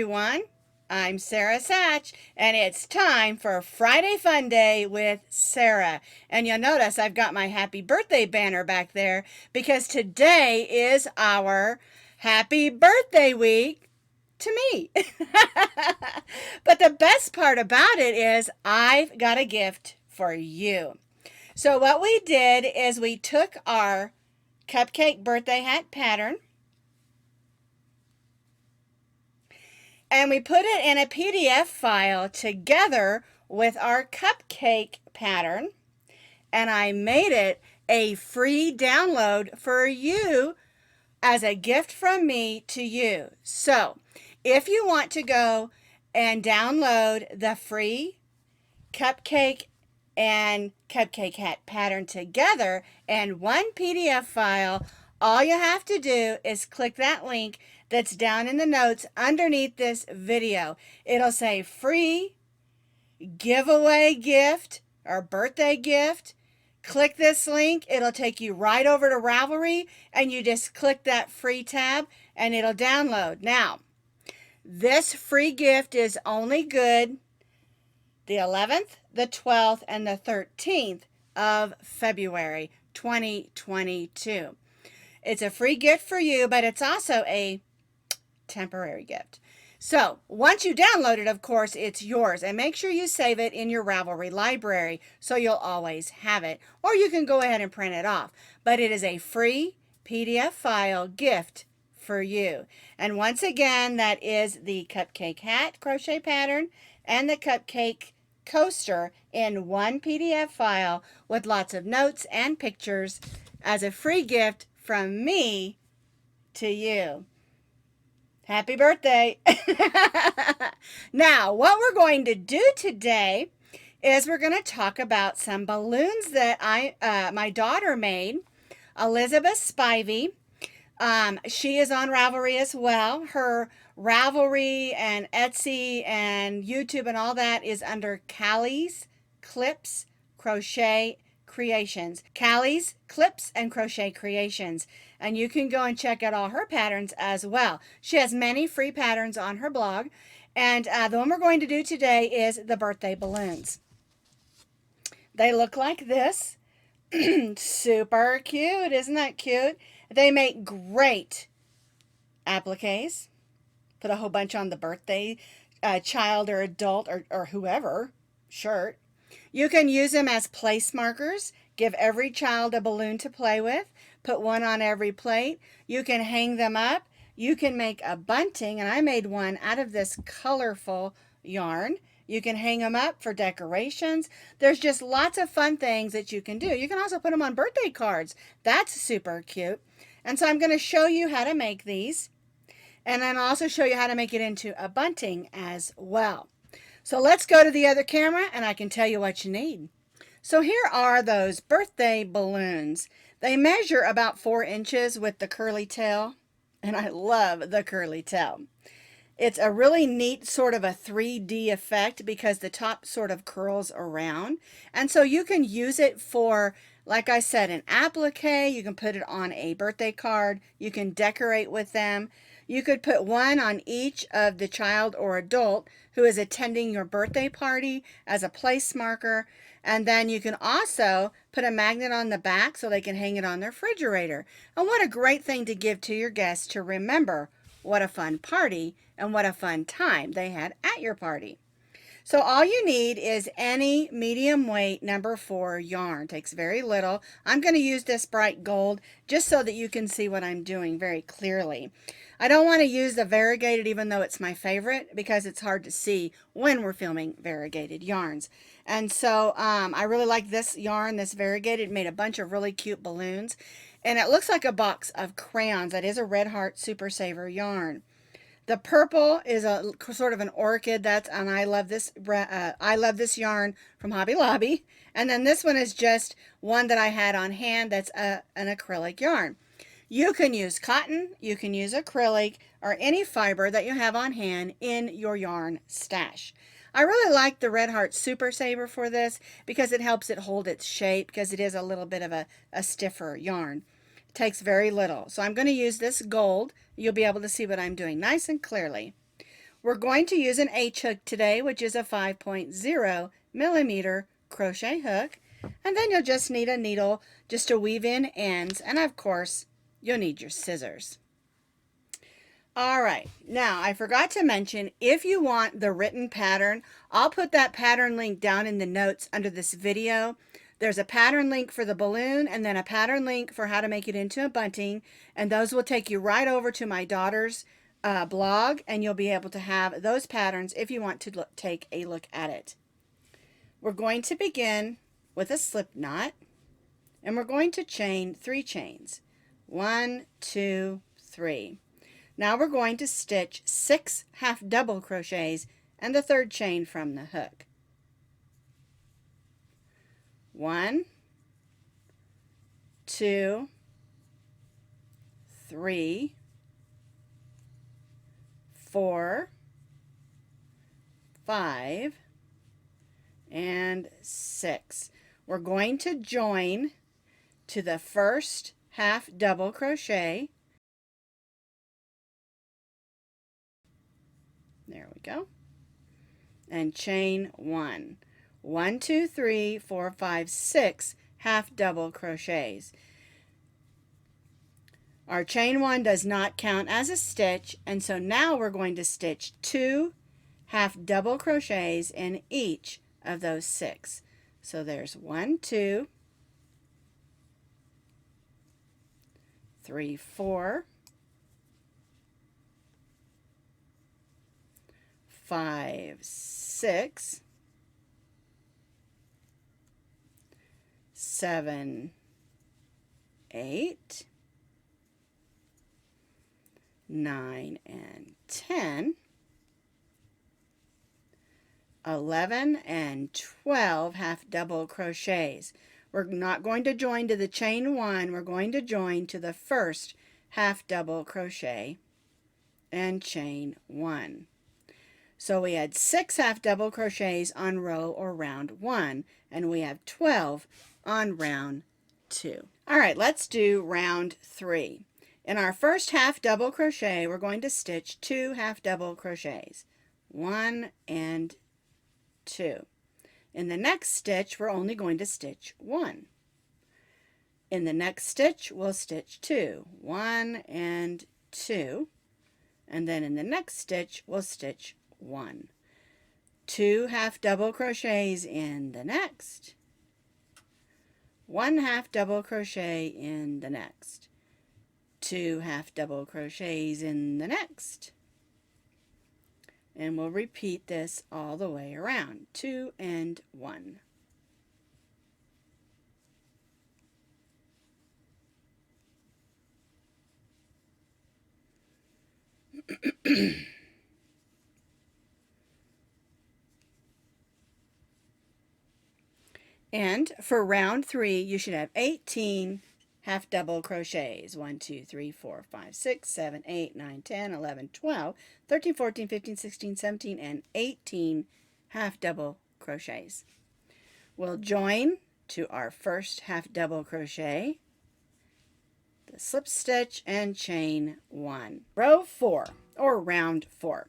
everyone. I'm Sara Sach, and it's time for Friday Fun Day with Sara. And you'll notice I've got my happy birthday banner back there because today is our happy birthday week to me. But the best part about it is I've got a gift for you. So what we did is we took our cupcake birthday hat pattern and we put it in a PDF file together with our cupcake pattern, and I made it a free download for you as a gift from me to you. So if you want to go and download the free cupcake and cupcake hat pattern together in one PDF file, all you have to do is click that link that's down in the notes underneath this video. It'll say free giveaway gift or birthday gift. Click this link. It'll take you right over to Ravelry, and you just click that free tab and it'll download. Now, this free gift is only good the 11th, the 12th, and the 13th of February 2022. It's a free gift for you, but it's also a temporary gift. So once you download it, of course, it's yours. And make sure you save it in your Ravelry library so you'll always have it. Or you can go ahead and print it off. But it is a free PDF file gift for you. And once again, that is the cupcake hat crochet pattern and the cupcake coaster in one PDF file with lots of notes and pictures as a free gift from me to you. Happy birthday. Now, what we're going to do today is we're going to talk about some balloons that my daughter made, Elisabeth Spivey. She is on Ravelry as well. Her Ravelry and Etsy and YouTube and all that is under Calleigh's Clips Crochet Creations. Calleigh's Clips and Crochet Creations. And you can go and check out all her patterns as well. She has many free patterns on her blog. And the one we're going to do today is the birthday balloons. They look like this. Super cute. Isn't that cute? They make great appliques. Put a whole bunch on the birthday child or adult or whoever shirt. You can use them as place markers. Give every child a balloon to play with. Put one on every plate. You can hang them up. You can make a bunting, and I made one out of this colorful yarn. You can hang them up for decorations. There's just lots of fun things that you can do. You can also put them on birthday cards. That's super cute. And so I'm going to show you how to make these, and then also show you how to make it into a bunting as well. So let's go to the other camera and I can tell you what you need. So here are those birthday balloons. They measure about 4 inches with the curly tail, and I love the curly tail. It's a really neat sort of a 3D effect because the top sort of curls around. And so you can use it for, like I said, an applique. You can put it on a birthday card. You can decorate with them. You could put one on each of the child or adult who is attending your birthday party as a place marker. And then you can also put a magnet on the back so they can hang it on their refrigerator. And what a great thing to give to your guests to remember what a fun party and what a fun time they had at your party. So all you need is any medium weight number 4 yarn. Takes very little. I'm going to use this bright gold just so that you can see what I'm doing very clearly. I don't want to use the variegated even though it's my favorite because it's hard to see when we're filming variegated yarns. And so I really like this yarn, this variegated. It made a bunch of really cute balloons. And it looks like a box of crayons. That is a Red Heart Super Saver yarn. The purple is a sort of an orchid. And I love this. I love this yarn from Hobby Lobby. And then this one is just one that I had on hand. That's an acrylic yarn. You can use cotton, you can use acrylic, or any fiber that you have on hand in your yarn stash. I really like the Red Heart Super Saver for this because it helps it hold its shape because it is a little bit of a stiffer yarn. It takes very little. So I'm going to use this gold. You'll be able to see what I'm doing nice and clearly. We're going to use an H hook today, which is a 5.0 millimeter crochet hook. And then you'll just need a needle just to weave in ends. And of course, you'll need your scissors. All right, now I forgot to mention, if you want the written pattern, I'll put that pattern link down in the notes under this video. There's a pattern link for the balloon and then a pattern link for how to make it into a bunting, and those will take you right over to my daughter's blog, and you'll be able to have those patterns if you want to take a look at it. We're going to begin with a slip knot, and we're going to chain 3 chains. 1, 2, 3. Now we're going to stitch 6 half double crochets and the 3rd chain from the hook. 1, 2, 3, 4, 5, and 6. We're going to join to the first half double crochet. There we go. And chain 1. 1, 2, 3, 4, 5, 6 half double crochets. Our chain 1 does not count as a stitch, and so now we're going to stitch 2 half double crochets in each of those 6. So there's 1, 2, 3, 4, 5, 6, 7, 8, 9, and 10, 11, and 12 half double crochets. We're not going to join to the chain 1, we're going to join to the first half double crochet and chain 1. So we had 6 half double crochets on row or round 1, and we have 12 on round 2. All right, let's do round 3. In our first half double crochet, we're going to stitch 2 half double crochets, 1 and 2. In the next stitch, we're only going to stitch 1. In the next stitch, we'll stitch 2, 1 and 2, and then in the next stitch, we'll stitch 1. 2 half double crochets in the next, 1 half double crochet in the next, 2 half double crochets in the next, and we'll repeat this all the way around. 2 and 1. And for round 3, you should have 18 half double crochets. 1, 2, 3, 4, 5, 6, 7, 8, 9, 10, 11, 12, 13, 14, 15, 16, 17, and 18 half double crochets. We'll join to our first half double crochet, the slip stitch, and chain 1. Row 4, or round 4.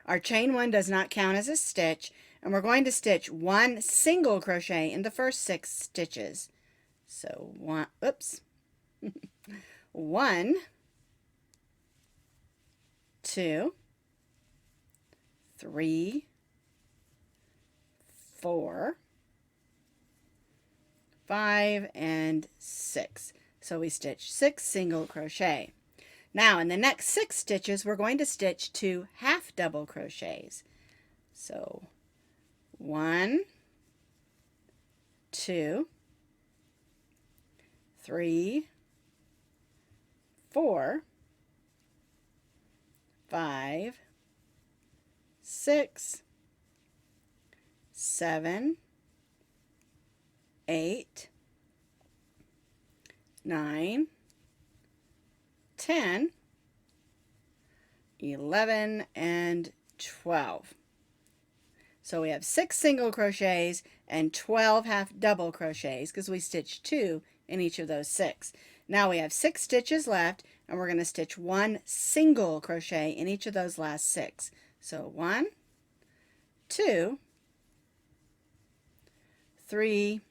Our chain 1 does not count as a stitch, and we're going to stitch 1 single crochet in the first 6 stitches. So 1, 1, 2, 3, 4, 5, and 6. So we stitch 6 single crochet. Now in the next 6 stitches, we're going to stitch 2 half double crochets. So 1, 2, 3, 4, 5, 6, 7, 8, 9, 10, 11, and 12. So we have 6 single crochets and 12 half double crochets because we stitched 2 in each of those 6. Now we have 6 stitches left, and we're going to stitch 1 single crochet in each of those last 6. So 1, 2, 3,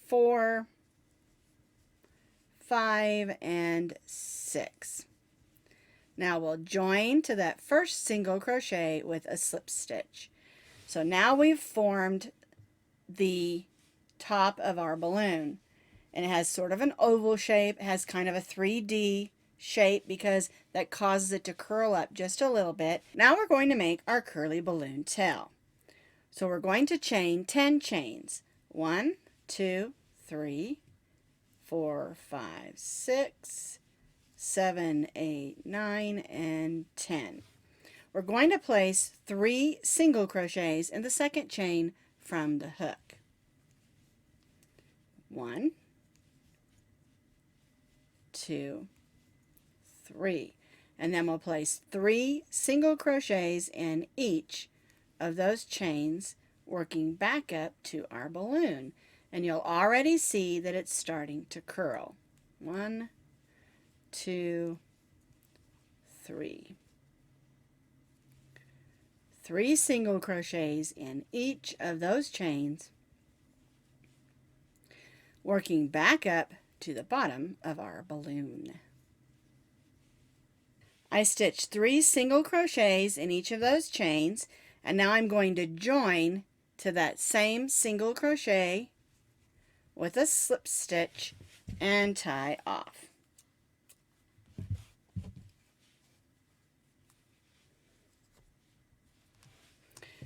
4, 5, and 6. Now we'll join to that first single crochet with a slip stitch. So now we've formed the top of our balloon, and it has sort of an oval shape. It has kind of a 3D shape because that causes it to curl up just a little bit. Now we're going to make our curly balloon tail. So we're going to chain 10 chains. 1, 2, 3, 4, 5, 6, 7, 8, 9, and 10. We're going to place 3 single crochets in the second chain from the hook. 1, 2, 3. And then we'll place 3 single crochets in each of those chains, working back up to our balloon. And you'll already see that it's starting to curl. 1, 2, 3. 3 single crochets in each of those chains, working back up to the bottom of our balloon. I stitched 3 single crochets in each of those chains, and now I'm going to join to that same single crochet with a slip stitch and tie off.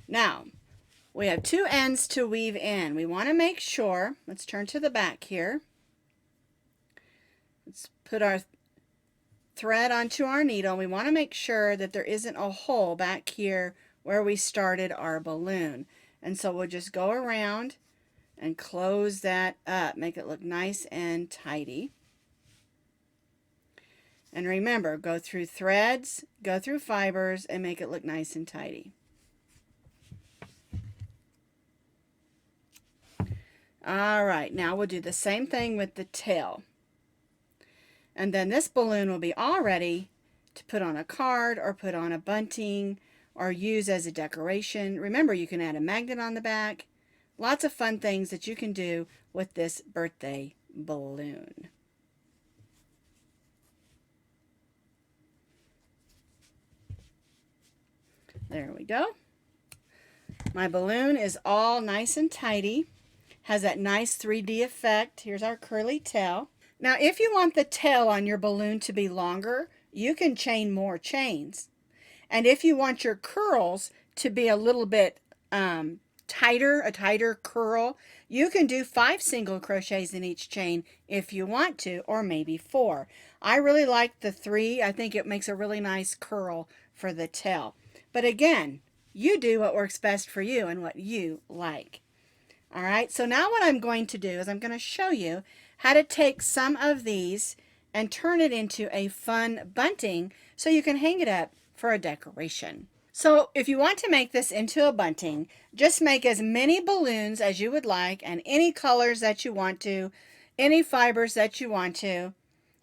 Now, we have 2 ends to weave in. We want to make sure, let's turn to the back here. Let's put our thread onto our needle. We want to make sure that there isn't a hole back here where we started our balloon. And so we'll just go around and close that up, make it look nice and tidy. And remember, go through threads, go through fibers, and make it look nice and tidy. All right, now we'll do the same thing with the tail. And then this balloon will be all ready to put on a card or put on a bunting or use as a decoration. Remember, you can add a magnet on the back. Lots of fun things that you can do with this birthday balloon. There we go. My balloon is all nice and tidy. Has that nice 3D effect. Here's our curly tail. Now, if you want the tail on your balloon to be longer, you can chain more chains. And if you want your curls to be a little bit tighter, a tighter curl, you can do 5 single crochets in each chain if you want to, or maybe 4. I really like the 3. I think it makes a really nice curl for the tail. But again, you do what works best for you and what you like. All right, so now what I'm going to do is I'm going to show you how to take some of these and turn it into a fun bunting so you can hang it up for a decoration. So if you want to make this into a bunting, just make as many balloons as you would like and any colors that you want to, any fibers that you want to,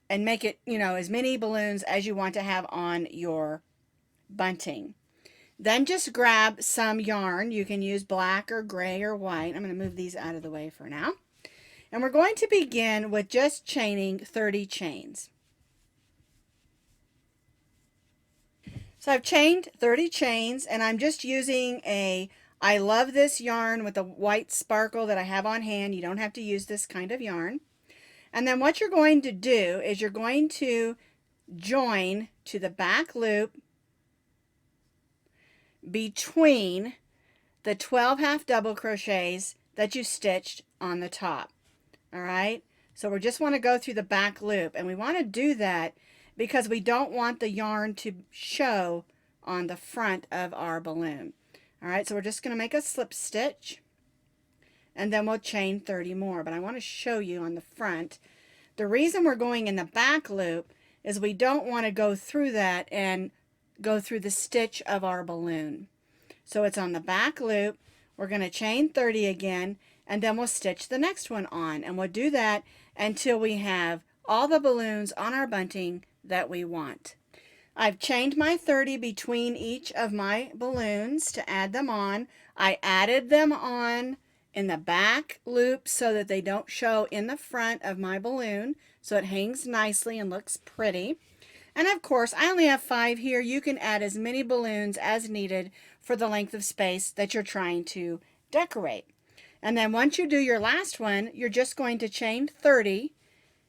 and make it, as many balloons as you want to have on your bunting. Then just grab some yarn. You can use black or gray or white. I'm going to move these out of the way for now. And we're going to begin with just chaining 30 chains. So I've chained 30 chains, and I'm just using I love this yarn with the white sparkle that I have on hand. You don't have to use this kind of yarn. And then what you're going to do is you're going to join to the back loop between the 12 half double crochets that you stitched on the top. All right, so we just want to go through the back loop, and we want to do that because we don't want the yarn to show on the front of our balloon. All right, so we're just going to make a slip stitch, and then we'll chain 30 more, but I want to show you on the front. The reason we're going in the back loop is we don't want to go through that and go through the stitch of our balloon. So it's on the back loop. We're going to chain 30 again, and then we'll stitch the next one on, and we'll do that until we have all the balloons on our bunting that we want. I've chained my 30 between each of my balloons to add them on. I added them on in the back loop so that they don't show in the front of my balloon, so it hangs nicely and looks pretty. And of course, I only have 5 here. You can add as many balloons as needed for the length of space that you're trying to decorate. And then once you do your last one, you're just going to chain 30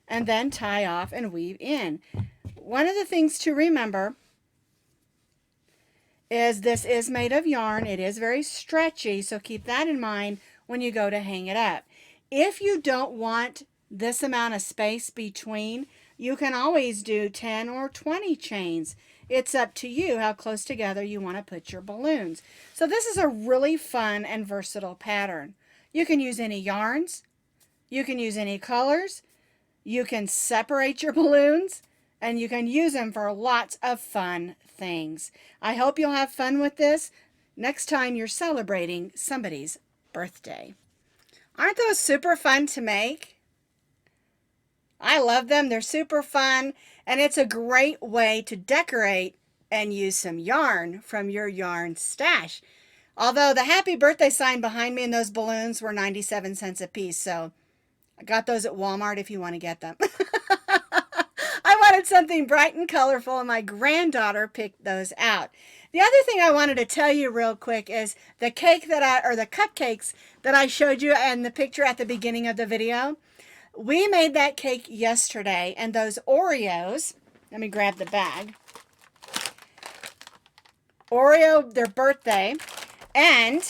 and then tie off and weave in. One of the things to remember is this is made of yarn. It is very stretchy, so keep that in mind when you go to hang it up. If you don't want this amount of space between, you can always do 10 or 20 chains. It's up to you how close together you want to put your balloons. So this is a really fun and versatile pattern. You can use any yarns. You can use any colors. You can separate your balloons, and you can use them for lots of fun things. I hope you'll have fun with this next time you're celebrating somebody's birthday. Aren't those super fun to make? I love them. They're super fun, and it's a great way to decorate and use some yarn from your yarn stash. Although the happy birthday sign behind me and those balloons were 97 cents a piece, so I got those at Walmart if you want to get them. I wanted something bright and colorful, and my granddaughter picked those out. The other thing I wanted to tell you real quick is the cake the cupcakes that I showed you in the picture at the beginning of the video. We made that cake yesterday, and those Oreos, let me grab the bag. Oreo, their birthday, and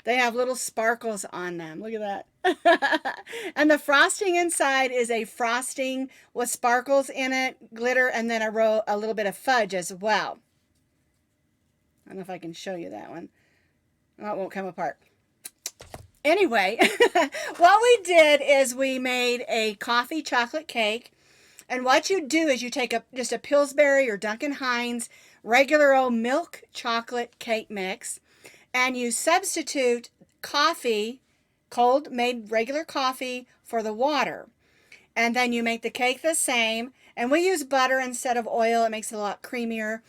they have little sparkles on them. Look at that. And the frosting inside is a frosting with sparkles in it, glitter, and then a little bit of fudge as well. I don't know if I can show you that one. Oh, it won't come apart. Anyway, what we did is we made a coffee chocolate cake. And what you do is you take just a Pillsbury or Duncan Hines regular old milk chocolate cake mix, and you substitute coffee, cold made regular coffee, for the water. And then you make the cake the same. And we use butter instead of oil. It makes it a lot creamier.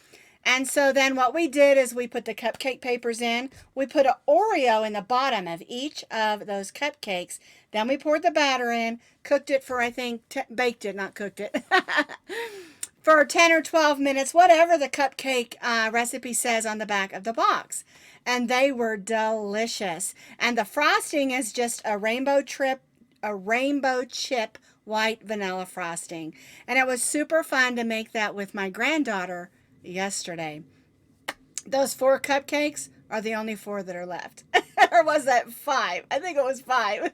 And so then what we did is we put the cupcake papers in. We put an Oreo in the bottom of each of those cupcakes. Then we poured the batter in, cooked it for, I think, baked it, not cooked it, for 10 or 12 minutes, whatever the cupcake recipe says on the back of the box. And they were delicious. And the frosting is just a rainbow chip white vanilla frosting. And it was super fun to make that with my granddaughter yesterday. Those 4 cupcakes are the only 4 that are left. Or was that 5? I think it was 5.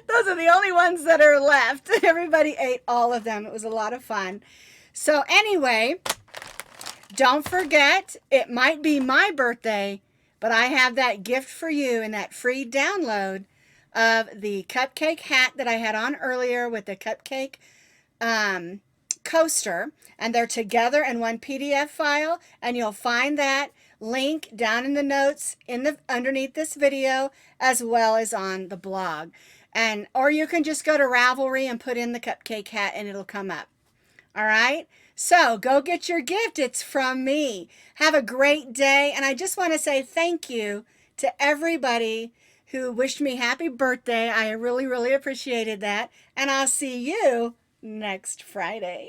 Those are the only ones that are left. Everybody ate all of them. It was a lot of fun. So anyway, don't forget, it might be my birthday, but I have that gift for you in that free download of the cupcake hat that I had on earlier with the cupcake coaster, and they're together in one PDF file, and you'll find that link down in the notes underneath this video, as well as on the blog. Or you can just go to Ravelry and put in the cupcake hat and it'll come up. All right, so go get your gift. It's from me. Have a great day, and I just want to say thank you to everybody who wished me happy birthday. I really, really appreciated that, and I'll see you next Friday.